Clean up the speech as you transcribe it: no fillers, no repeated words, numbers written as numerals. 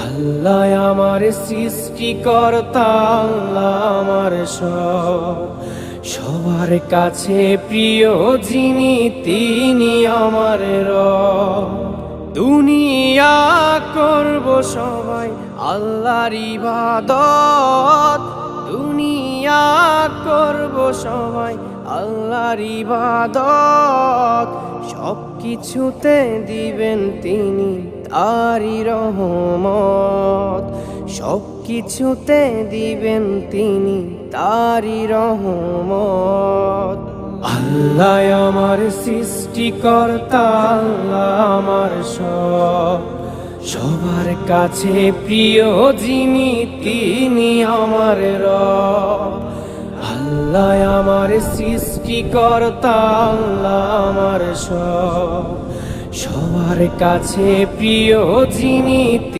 আল্লাহ আমার সৃষ্টিকর্তা, আল্লাহ আমার সবার কাছে প্রিয় যিনি তিনি আমার রব। দুনিয়া করব সবাই আল্লাহর ইবাদত, দুনিয়া করব সবাই আল্লাহর ইবাদত। সব কিছুতে দিবেন তিনি তারি রহমত, সব কিছুতে দিবেন তিনি তারি রহমত। আল্লাহ আমার সৃষ্টিকর্তা, আল্লাহ আমার সবার কাছে প্রিয় যিনি তিনি আমার রব। আল্লাহ আমার সৃষ্টিকর্তা, আল্লাহ আমার সবার কাছে প্রিয় যিনি